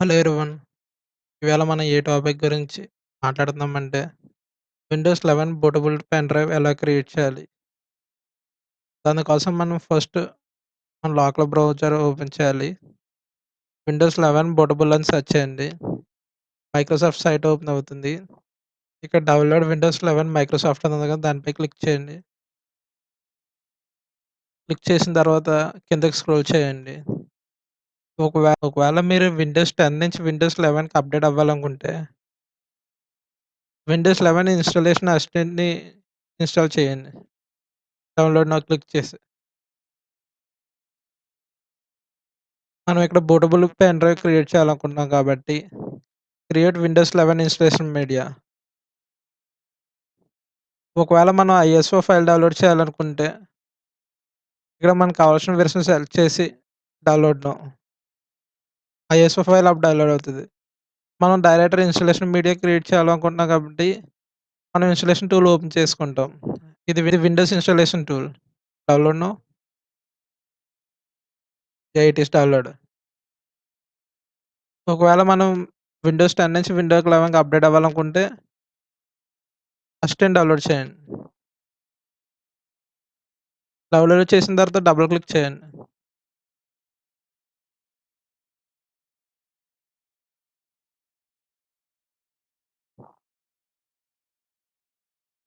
Hello everyone. ఇవాళ మనం ఏ topic గురించి మాట్లాడుతున్నామంటే, విండోస్ 11 బూటబుల్ పెన్ డ్రైవ్ ఎలా క్రియేట్ చేయాలి? దానికోసం మనం ఫస్ట్ మన లోకల్ బ్రౌజర్ ఓపెన్ చేయాలి. విండోస్ 11 బూటబుల్ అని సెర్చ్ చేయండి. మైక్రోసాఫ్ట్ సైట్ ఓపెన్ అవుతుంది. ఇక్కడ డౌన్‌లోడ్ విండోస్ 11 మైక్రోసాఫ్ట్ అని ఉంది కదా! దానిపై క్లిక్ చేయండి. క్లిక్ చేసిన తర్వాత కిందకి స్క్రోల్ చేయండి. ఒకవేళ మీరు విండోస్ 10 నుంచి విండోస్ 11కి అప్‌డేట్ అవ్వాలనుకుంటే, విండోస్ 11 ఇన్‌స్టాలేషన్ అసిస్టెంట్‌ని ఇన్‌స్టాల్ చేయండి. డౌన్‌లోడ్ నౌ క్లిక్ చేసి. మనం ఇక్కడ బూటబుల్ పెన్ డ్రైవ్ క్రియేట్ చేయాలనుకుంటున్నాం కాబట్టి, క్రియేట్ విండోస్ 11 ఇన్‌స్టాలేషన్ మీడియా. ఒకవేళ మనం ఐఎస్ఓ ఫైల్ డౌన్‌లోడ్ చేయాలనుకుంటే, ఇక్కడ మనకు కావాల్సిన వెర్షన్ సెలెక్ట్ చేసి డౌన్‌లోడ్ నౌ. ఐఎస్ఓ ఫైల్ అప్పుడు డౌన్‌లోడ్ అవుతది. మనం డైరెక్టర్ ఇన్‌స్టాలేషన్ మీడియా క్రియేట్ చేయాలనుకుంటున్నాం కాబట్టి, మనం ఇన్‌స్టాలేషన్ టూల్ ఓపెన్ చేసుకుంటాం. ఇది Windows installation tool. Download now. Yeah it is download. ఒకవేళ మనం విండోస్ 10 నుంచి విండోస్ 11కి అప్‌డేట్ అవ్వాలనుకుంటే, అసిస్టెంట్ డౌన్‌లోడ్ చేయండి. డౌన్‌లోడ్ చేసిన తర్వాత డబుల్ క్లిక్ చేయండి.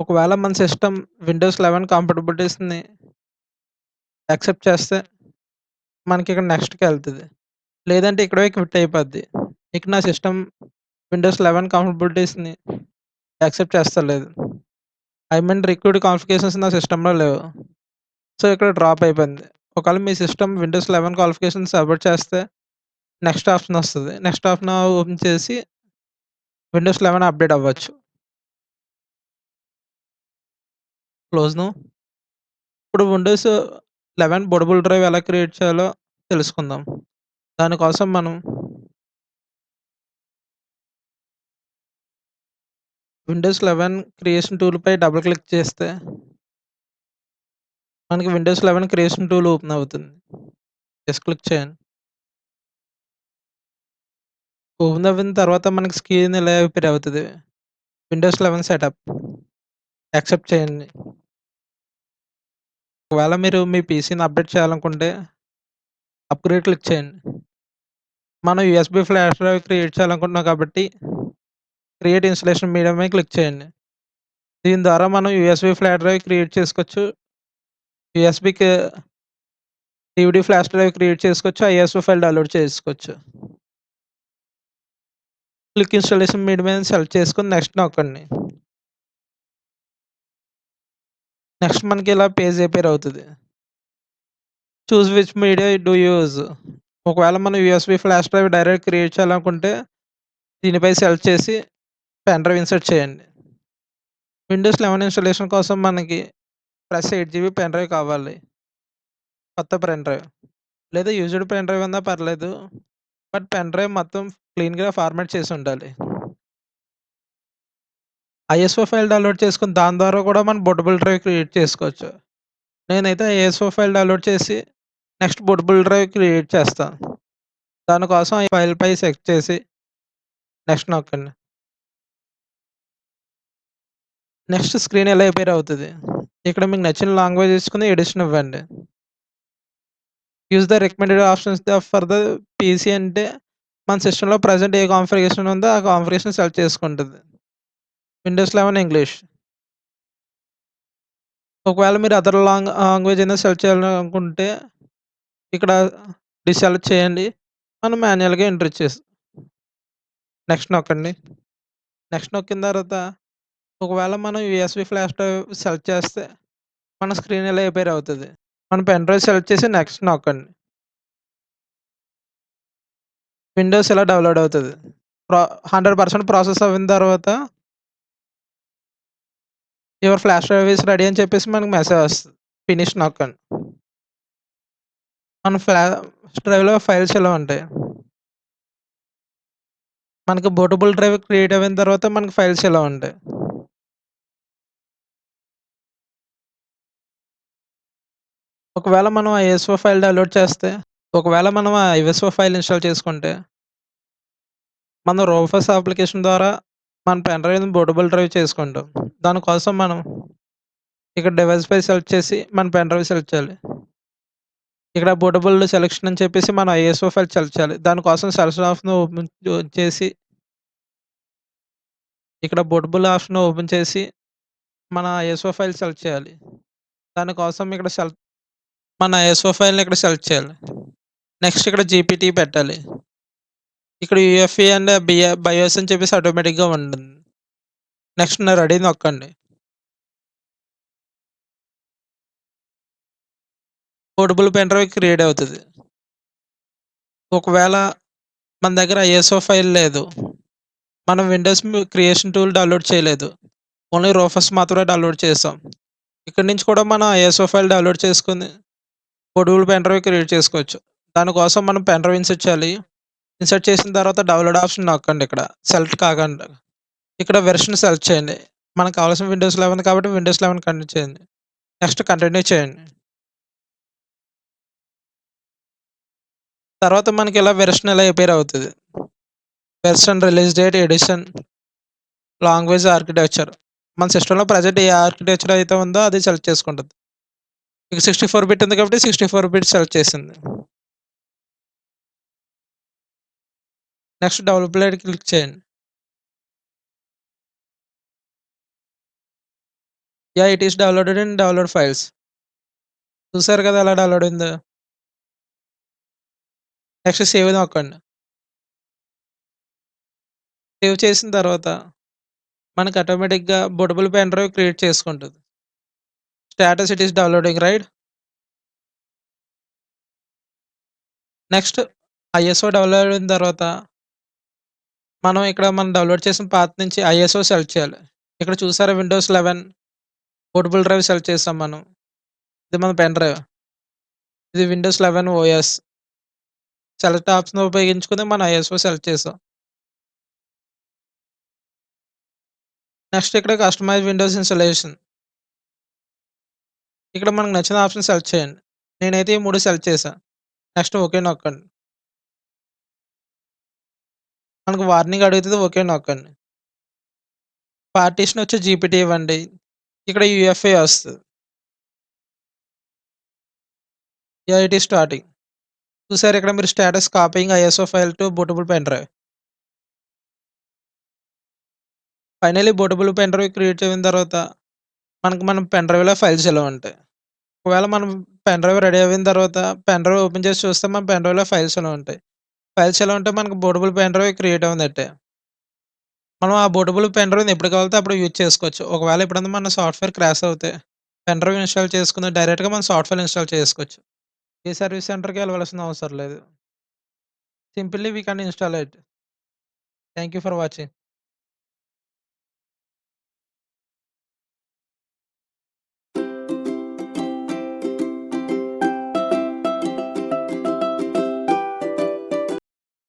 ఒకవేళ మన సిస్టమ్ విండోస్ 11 కంపాటబిలిటీస్‌ని యాక్సెప్ట్ చేస్తే మనకిక్కడ నెక్స్ట్‌కెళ్తది. లేదంటే ఇక్కడే క్విట్ అయిపోద్ది. ఇక నా సిస్టమ్ విండోస్ 11 కంపాటబిలిటీస్‌ని యాక్సెప్ట్ చేస్తలేదు. ఐ మీన్ రిక్వైర్డ్ కాన్ఫిగరేషన్స్ నా సిస్టమ్‌లో లేవు. సో, ఇక్కడ డ్రాప్ అయిపోయింది. ఒకవేళ మీ సిస్టమ్ విండోస్ 11 క్వాలిఫికేషన్స్ సపోర్ట్ చేస్తే నెక్స్ట్ ఆప్షన్ వస్తది. నెక్స్ట్ ఆప్షన్ ఓపెన్ చేసి విండోస్ 11 అప్‌డేట్ అవ్వచ్చు. Close now. ఇప్పుడు విండోస్ 11 బూటబుల్ డ్రైవ్ ఎలా క్రియేట్ చేయాలో తెలుసుకుందాం. దానికోసం మనం విండోస్ 11 క్రియేషన్ టూల్‌పై డబుల్ క్లిక్ చేస్తే, మనకి విండోస్ 11 క్రియేషన్ టూల్ ఓపెన్ అవుతుంది. జస్ట్ క్లిక్ చేయండి. ఓపెన్ అవ్విన తర్వాత మనకి స్క్రీన్ ఇలా అపియర్ అవుతది. Windows 11 setup. యాక్సెప్ట్ చేయండి. ఒకవేళ మీరు మీ పీసీని అప్‌డేట్ చేయాలనుకుంటే అప్‌గ్రేడ్ క్లిక్ చేయండి. మనం యూఎస్‌బీ ఫ్లాష్ డ్రైవ్ క్రియేట్ చేయాలనుకుంటున్నాం కాబట్టి, క్రియేట్ ఇన్‌స్టాలేషన్ మీడియా మీద క్లిక్ చేయండి. దీని ద్వారా మనం యూఎస్‌బీ ఫ్లాష్ డ్రైవ్ క్రియేట్ చేసుకోవచ్చు. యూఎస్‌బీకి డీవీడీ ఫ్లాష్ డ్రైవ్ క్రియేట్ చేసుకోవచ్చు. ఐఎస్ఓ ఫైల్ డౌన్‌లోడ్ చేసుకోవచ్చు. క్లిక్ ఇన్‌స్టాలేషన్ మీడియా మీద సెలెక్ట్ చేసుకొని నెక్స్ట్ నొక్కండి. నెక్స్ట్ మనకి ఇలా పేజ్ అపియర్ అవుతది. చూస్ which media do you use. ఒకవేళ మనం USB flash drive direct create చేయాలనుకుంటే, దీనిపై సెలెక్ట్ చేసి పెన్ డ్రైవ్ ఇన్సర్ట్ చేయండి. విండోస్ 11 ఇన్‌స్టాలేషన్ కోసం మనకి ప్లస్ 8 జీబీ పెన్ డ్రైవ్ కావాలి. కొత్త పెన్ డ్రైవ్. లేదా యూజ్డ్ పెన్ డ్రైవ్ అన్నా పర్లేదు. బట్ పెన్ డ్రైవ్ మొత్తం క్లీన్‌గా ఫార్మాట్ చేసుండాలి. ఐఎస్ఓ ఫైల్ డౌన్‌లోడ్ చేసుకొని దాని ద్వారా కూడా మనం బూటబుల్ డ్రైవ్ క్రియేట్ చేసుకోవచ్చు. నేనైతే ఐఎస్ఓ ఫైల్ డౌన్‌లోడ్ చేసి నెక్స్ట్ బూటబుల్ డ్రైవ్ క్రియేట్ చేస్తాను. దానికోసం ఈ ఫైల్‌పై సెలెక్ట్ చేసి నెక్స్ట్ నొక్కండి. నెక్స్ట్ స్క్రీన్ ఇలా అపియర్ అవుతది. ఇక్కడ మీకు నచ్చిన లాంగ్వేజ్ ఎంచుకొని ఎడిషన్ ఇవ్వండి. Use the recommended options for the PC అంటే మన సిస్టమ్‌లో ప్రెజెంట్ ఏ కాన్ఫిగరేషన్ ఉందో ఆ కాన్ఫిగరేషన్ సెలెక్ట్ చేసుకుంటది. Windows 11 English. ఒకవేళ మీరు అదర్ లాంగ్వేజ్ అయినా సెలెక్ట్ చేయాలనుకుంటే ఇక్కడ డీసెలెక్ట్ చేయండి. మనం మాన్యుయల్‌గా ఎంటర్ నెక్స్ట్ నొక్కండి. నెక్స్ట్ నొక్కిన తర్వాత ఒకవేళ మనం యూఎస్‌బీ ఫ్లాష్ డ్రైవ్ సెలెక్ట్ చేస్తే మన స్క్రీన్ ఇలా అపియర్ అవుతది. మన పెన్ డ్రైవ్ సెలెక్ట్ చేసి నెక్స్ట్ నొక్కండి. విండోస్ ఇలా డౌన్‌లోడ్ అవుతది. 100% ప్రాసెస్ అవ్విన తర్వాత your flash drive is ready అని చెప్పేసి మనకు మెసేజ్ వస్తది. ఫినిష్ నొక్కండి. మన ఫ్లాష్ డ్రైవ్‌లో ఫైల్స్ ఇలా ఉంటాయి. మనకి బూటబుల్ డ్రైవ్ క్రియేట్ అయిన తర్వాత మనకి ఫైల్స్ ఇలా ఉంటాయి. ఒకవేళ మనం ఐఎస్ఓ ఫైల్ డౌన్‌లోడ్ చేస్తే, ఒకవేళ మనం ఆ ఐఎస్ఓ ఫైల్ ఇన్‌స్టాల్ చేసుకుంటే మనం రూఫస్ అప్లికేషన్ ద్వారా మన పెన్ డ్రైవ్‌ని బూటబుల్ డ్రైవ్ చేసుకుంటాం. దానికోసం మనం ఇక్కడ డివైస్ పై సెలెక్ట్ చేసి మన పెన్ డ్రైవ్ సెలెక్ట్ చేయాలి. ఇక్కడ బూటబుల్ సెలక్షన్ అని చెప్పేసి మన ఐఎస్ఓ ఫైల్ సెలెక్ట్ చేయాలి. దానికోసం సెలక్షన్ ఆప్షన్ ఓపెన్ చేసి ఇక్కడ బూటబుల్ ఆప్షన్ ఓపెన్ చేసి మన ఐఎస్ఓ ఫైల్ సెలెక్ట్ చేయాలి. దానికోసం ఇక్కడ మన ఐఎస్ఓ ఫైల్‌ని ఇక్కడ సెలెక్ట్ చేయాలి. నెక్స్ట్ ఇక్కడ జీపీటీ పెట్టాలి. ఇక్కడ యూఎఫ్ఏ అండ్ బయోస్ అని చెప్పేసి ఆటోమేటిక్‌గా ఉంటుంది. నెక్స్ట్ నా రెడీ నొక్కండి. పోర్టబుల్ పెన్ డ్రైవ్ క్రియేట్ అవుతది. ఒకవేళ మన దగ్గర ఐఎస్ఓ ఫైల్ లేదు. మనం విండోస్ క్రియేషన్ టూల్ డౌన్‌లోడ్ చేయలేదు. ఓన్లీ రూఫస్ మాత్రమే డౌన్‌లోడ్ చేసాం. ఇక్కడి నుంచి కూడా మనం ఐఎస్ఓ ఫైల్ డౌన్‌లోడ్ చేసుకొని పోర్టబుల్ పెన్ డ్రైవ్ క్రియేట్ చేసుకోవచ్చు. దానికోసం మనం పెన్ డ్రైవ్ ఇన్సర్ట్ చేయాలి. ఇన్సర్ట్ చేసిన తర్వాత డౌన్‌లోడ్ ఆప్షన్ నొక్కండి ఇక్కడ. సెలెక్ట్ కాకండా. ఇక్కడ వెర్షన్ సెలెక్ట్ చేయండి. మనకు కావాల్సిన విండోస్ 11 కాబట్టి విండోస్ 11 కంటిన్యూ చేయండి. నెక్స్ట్ కంటిన్యూ చేయండి. తర్వాత మనకి ఇలా వెర్షన్ ఇలా అపియర్ అవుతది. Version, release date, edition, language, architecture. మన సిస్టమ్‌లో ప్రెజెంట్ ఏ ఆర్కిటెక్చర్ అయితే ఉందో అది సెలెక్ట్ చేసుకుంటది. ఇక 64 బిట్ ఉంది కాబట్టి 64 బిట్ సెలెక్ట్ చేసింది. నెక్స్ట్ డెవలప్ క్లిక్ చేయండి. Yeah! It is downloaded in download files. చూసారు కదా ఎలా డౌన్‌లోడ్ అయిందో. నెక్స్ట్ సేవ్ నొక్కండి. సేవ్ చేసిన తర్వాత మనకు ఆటోమేటిక్‌గా బూటబుల్ పెన్ డ్రైవ్ క్రియేట్ చేసుకుంటది. Status it is downloading right. Next ISO download అయిన తర్వాత మనం డౌన్‌లోడ్ చేసిన పాత్ నుంచి ఐఎస్ఓ సెలెక్ట్ చేయాలి. ఇక్కడ చూసారా విండోస్ 11 పోర్టబుల్ డ్రైవ్ సెలెక్ట్ చేసాం మనం. ఇది మన పెన్ డ్రైవ్. ఇది విండోస్ 11 ఓఎస్. సెలెక్ట్ ఆప్షన్ ఉపయోగించుకొని మనం ఐఎస్ఓ సెలెక్ట్ చేసాం. నెక్స్ట్ ఇక్కడ కస్టమైజ్ విండోస్ ఇన్‌స్టాలేషన్. ఇక్కడ మనకు నచ్చిన ఆప్షన్ సెలెక్ట్ చేయండి. నేనైతే ఈ 3 సెలెక్ట్ చేశా. నెక్స్ట్ ఓకే నొక్కండి. మనకు వార్నింగ్ అడుగుతది ఓకే నొక్కండి. పార్టిషన్ వచ్చి జీపీటీ ఇవ్వండి. ఇక్కడ యూఎఫ్ఏ వస్తది. యాహ్! It is starting. చూసారా ఇక్కడ మీరు status copying ISO file to bootable pen drive. Finally bootable pen drive create అయిన తర్వాత మన పెన్ డ్రైవ్‌లో ఫైల్స్ ఇలా ఉంటాయి. ఒకవేళ మనం పెన్ డ్రైవ్ రెడీ అయిన తర్వాత పెన్ డ్రైవ్ ఓపెన్ చేసి చూస్తే మన పెన్ డ్రైవ్‌లో ఫైల్స్ ఇలా ఉంటాయి. ఫైల్స్ ఎలా ఉంటే మనకు బూటబుల్ పెన్ డ్రైవ్ క్రియేట్ అయిందట్టే. మనం ఆ బూటబుల్ పెన్ డ్రైవ్‌ని ఎప్పుడు కావాలితే అప్పుడు యూజ్ చేసుకోవచ్చు. ఒకవేళ ఎప్పుడన్నా మన సాఫ్ట్‌వేర్ క్రాష్ అవుతే పెన్ డ్రైవ్ ఇన్‌స్టాల్ చేసుకొని డైరెక్ట్‌గా మన సాఫ్ట్‌వేర్ ఇన్‌స్టాల్ చేసుకోవచ్చు. ఏ సర్వీస్ సెంటర్‌కి వెళ్ళవలసిన అవసరం లేదు. Simply we can install it. Thank you for watching.